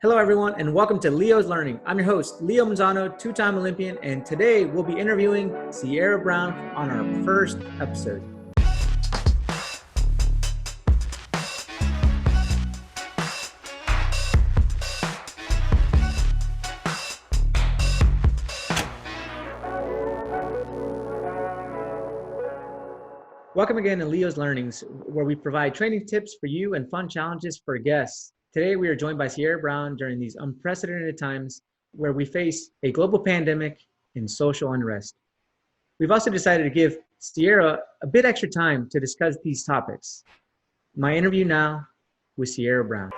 Hello, everyone, and welcome to Leo's Learning. I'm your host, Leo Manzano, two-time Olympian, and today we'll be interviewing Sierra Brown on our first episode. Welcome again to Leo's Learnings, where we provide training tips for you and fun challenges for guests. Today, we are joined by Sierra Brown during these unprecedented times where we face a global pandemic and social unrest. We've also decided to give Sierra a bit extra time to discuss these topics. My interview now with Sierra Brown.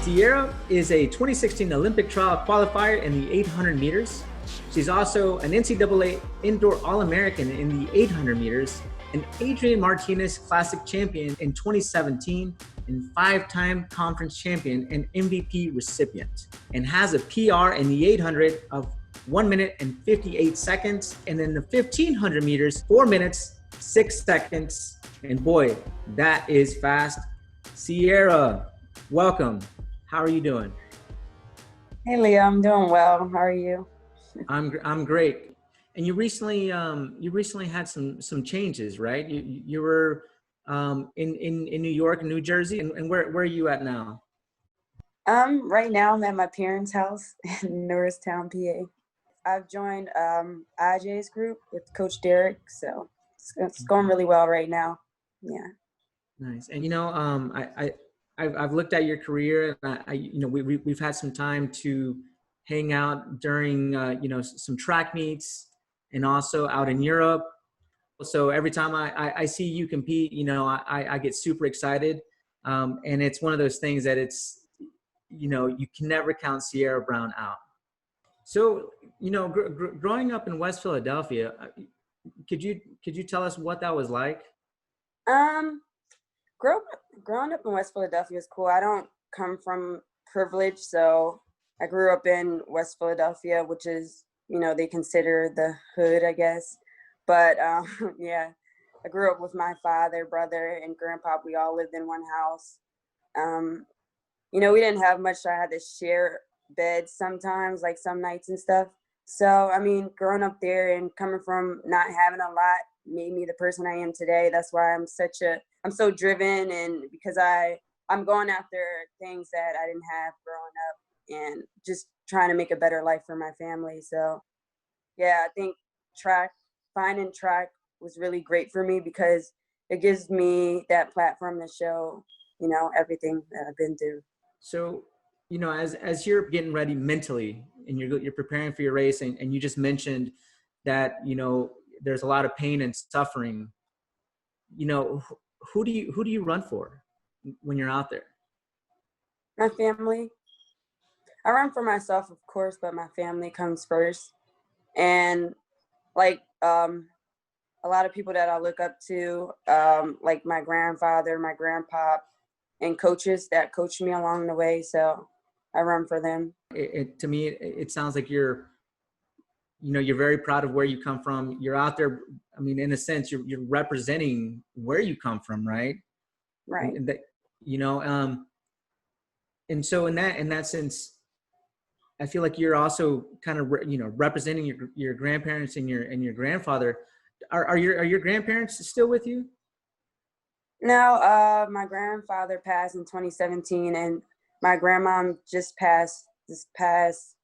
Sierra is a 2016 Olympic trial qualifier in the 800 meters. She's also an NCAA Indoor All-American in the 800 meters, an Adrian Martinez Classic champion in 2017, and five-time conference champion and MVP recipient, and has a PR in the 800 of 1 minute and 58 seconds, and in the 1500 meters, 4 minutes, 6 seconds, and boy, that is fast. Sierra, welcome. How are you doing? Hey Leo, I'm doing well. How are you? I'm great. And you recently had some changes, right? You were in New York and New Jersey, and where are you at now? Right now I'm at my parents' house in Norristown, PA. I've joined Ajee's group with Coach Derek, so it's going really well right now. Yeah. Nice. And I've looked at your career, and we've had some time to hang out during some track meets and also out in Europe. So every time I see you compete, I get super excited, and it's one of those things that you can never count Sierra Brown out. So growing up in West Philadelphia, could you tell us what that was like? Growing up in West Philadelphia is cool. I don't come from privilege, so I grew up in West Philadelphia, which is, they consider the hood, I guess. But yeah, I grew up with my father, brother, and grandpa. We all lived in one house. We didn't have much, so I had to share beds sometimes, like some nights and stuff. So, growing up there and coming from not having a lot made me the person I am today. That's why I'm so driven, and because I'm going after things that I didn't have growing up and just trying to make a better life for my family. So yeah, I think finding track was really great for me because it gives me that platform to show, everything that I've been through. So, as you're getting ready mentally and you're preparing for your race, and you just mentioned that, there's a lot of pain and suffering, who do you run for when you're out there? My family. I run for myself, of course, but my family comes first. And like a lot of people that I look up to, like my grandfather, my grandpa, and coaches that coached me along the way. So I run for them. To me, it sounds like you're very proud of where you come from. You're out there. In a sense, you're representing where you come from, right? Right. And so in that sense, I feel like you're also kind of, representing your grandparents and your grandfather. Are your grandparents still with you? No, my grandfather passed in 2017, and my grandmom just passed this past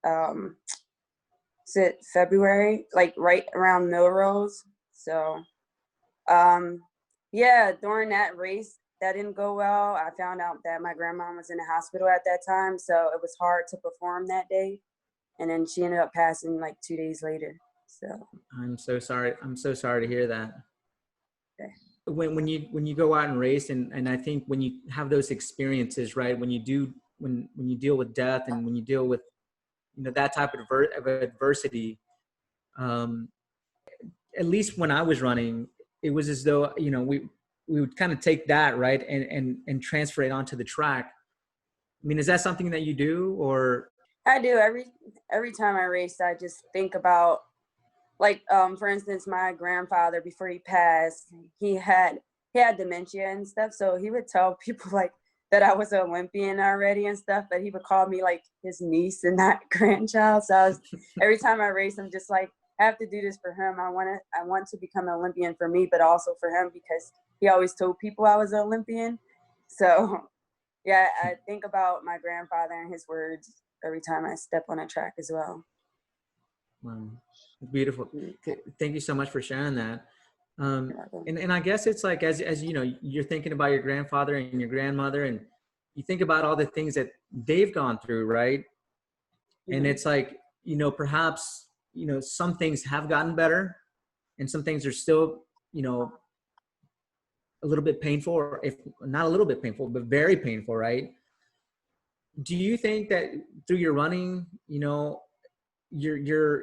February, like right around Melrose. So, yeah, during that race, that didn't go well. I found out that my grandma was in the hospital at that time, so it was hard to perform that day. And then she ended up passing like 2 days later. So I'm so sorry. I'm so sorry to hear that. Okay. When you go out and race, and I think when you have those experiences, right, when you deal with death and when you deal with that type of adversity, at least when I was running, it was as though we would kind of take that, right, and transfer it onto the track. Is that something that you do, or? I do. Every time I race, I just think about, like, for instance, my grandfather, before he passed, he had dementia and stuff. So he would tell people like that I was an Olympian already and stuff, but he would call me like his niece and not grandchild. So every time I race, I'm just like, I have to do this for him. I want to become an Olympian for me, but also for him, because he always told people I was an Olympian. So yeah, I think about my grandfather and his words every time I step on a track as well. Wow, beautiful. Thank you so much for sharing that. You're welcome. And I guess it's like, as you know, you're thinking about your grandfather and your grandmother, and you think about all the things that they've gone through, right? And it's like, you know, perhaps, you know, some things have gotten better and some things are still, you know, a little bit painful, or if not a little bit painful, but very painful, right? Do you think that through your running, you know, you're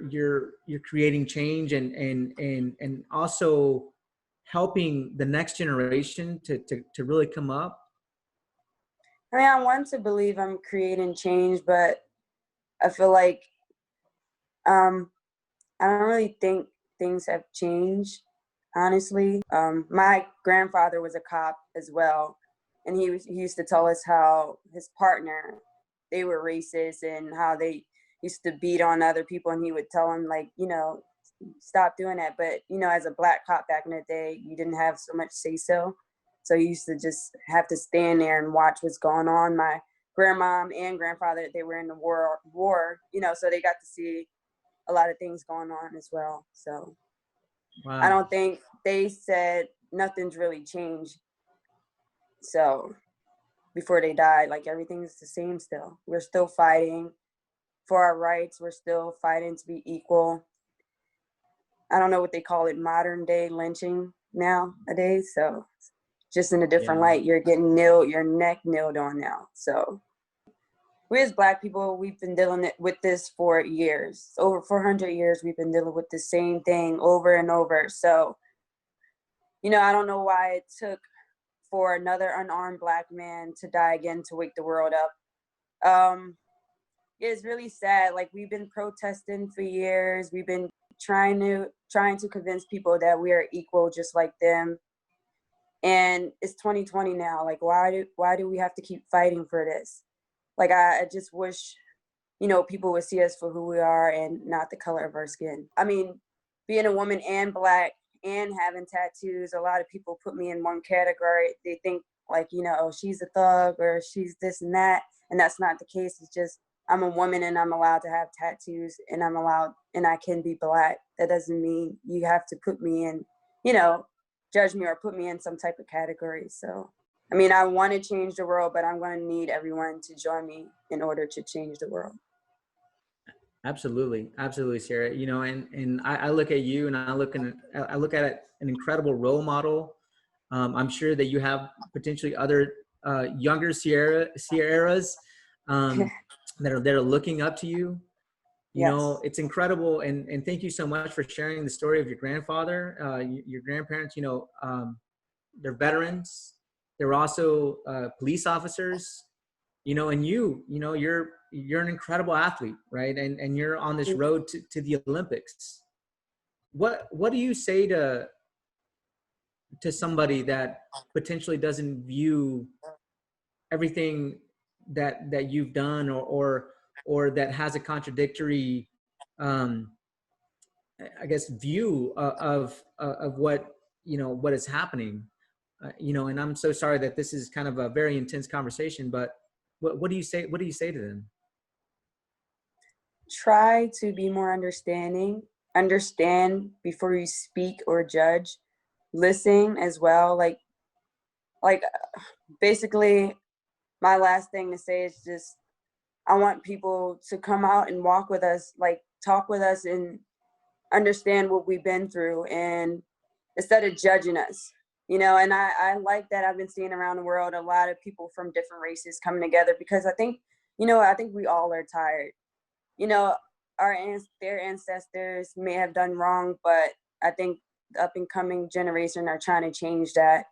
creating change and also helping the next generation to really come up? I mean, I want to believe I'm creating change, but I feel like I don't really think things have changed, honestly. My grandfather was a cop as well, and he used to tell us how his partner, they were racist and how they used to beat on other people, and he would tell them, like, you know, stop doing that. But, you know, as a black cop back in the day, you didn't have so much say-so. So you used to just have to stand there and watch what's going on. My grandmom and grandfather, they were in the war, you know, so they got to see a lot of things going on as well. So I Wow. don't think they said nothing's really changed. So before they died, like, everything's the same still. We're still fighting for our rights. We're still fighting to be equal. I don't know what they call it, modern day lynching nowadays. So just in a different Yeah. light, you're getting your neck nailed on now. So we as Black people, we've been dealing with this for years. Over 400 years, we've been dealing with the same thing over and over. So, you know, I don't know why it took for another unarmed Black man to die again to wake the world up. It's really sad. Like, we've been protesting for years. We've been trying to convince people that we are equal, just like them. And it's 2020 now. Like, why do we have to keep fighting for this? Like, I just wish, you know, people would see us for who we are and not the color of our skin. I mean, being a woman and Black and having tattoos, a lot of people put me in one category. They think, like, you know, oh, she's a thug or she's this and that. And that's not the case. It's just, I'm a woman and I'm allowed to have tattoos and I'm allowed, and I can be Black. That doesn't mean you have to put me in, you know, judge me or put me in some type of category. So, I mean, I want to change the world, but I'm going to need everyone to join me in order to change the world. Absolutely, absolutely, Sarah. You know, and I look at you, and I look at an incredible role model. I'm sure that you have potentially other younger Sierras that are looking up to you. You know, Yes. it's incredible, and thank you so much for sharing the story of your grandfather, your grandparents. You know, they're veterans. They're also police officers. You know, and you know, you're an incredible athlete, right? And you're on this road to the Olympics. What do you say to somebody that potentially doesn't view everything that you've done, or that has a contradictory I guess view of what, you know, what is happening, you know? And I'm so sorry that this is kind of a very intense conversation, but what do you say to them? Try to be more understanding. Understand before you speak or judge. Listen as well. Like basically, my last thing to say is just, I want people to come out and walk with us, like, talk with us and understand what we've been through, and instead of judging us, you know. And I like that I've been seeing around the world a lot of people from different races coming together, because I think, you know, I think we all are tired. You know, their ancestors may have done wrong, but I think the up and coming generation are trying to change that.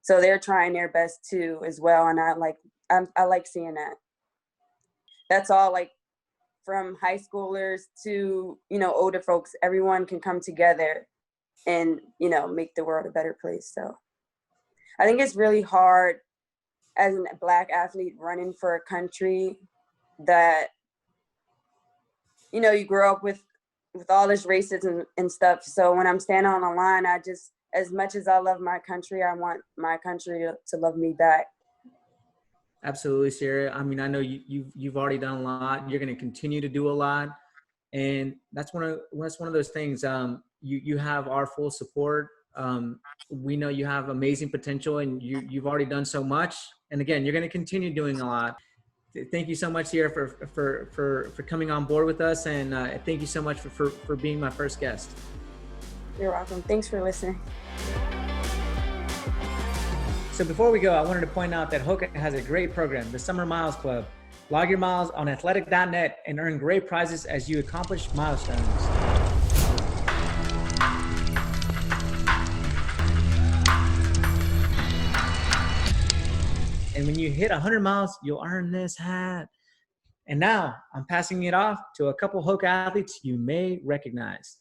So they're trying their best too as well. And I like seeing that. That's all. Like, from high schoolers to, you know, older folks, everyone can come together and, you know, make the world a better place. So I think it's really hard as a Black athlete running for a country that, you know, you grow up with all this racism and stuff. So when I'm standing on the line, I just, as much as I love my country, I want my country to love me back. Absolutely, Sarah. I mean, I know you've already done a lot. You're going to continue to do a lot, and that's one of those things. You have our full support. We know you have amazing potential, and you've already done so much. And again, you're going to continue doing a lot. Thank you so much, Sarah, for coming on board with us, and thank you so much for being my first guest. You're welcome. Thanks for listening. So before we go, I wanted to point out that HOKA has a great program, the Summer Miles Club. Log your miles on athletic.net and earn great prizes as you accomplish milestones. And when you hit 100 miles, you'll earn this hat. And now I'm passing it off to a couple HOKA athletes you may recognize.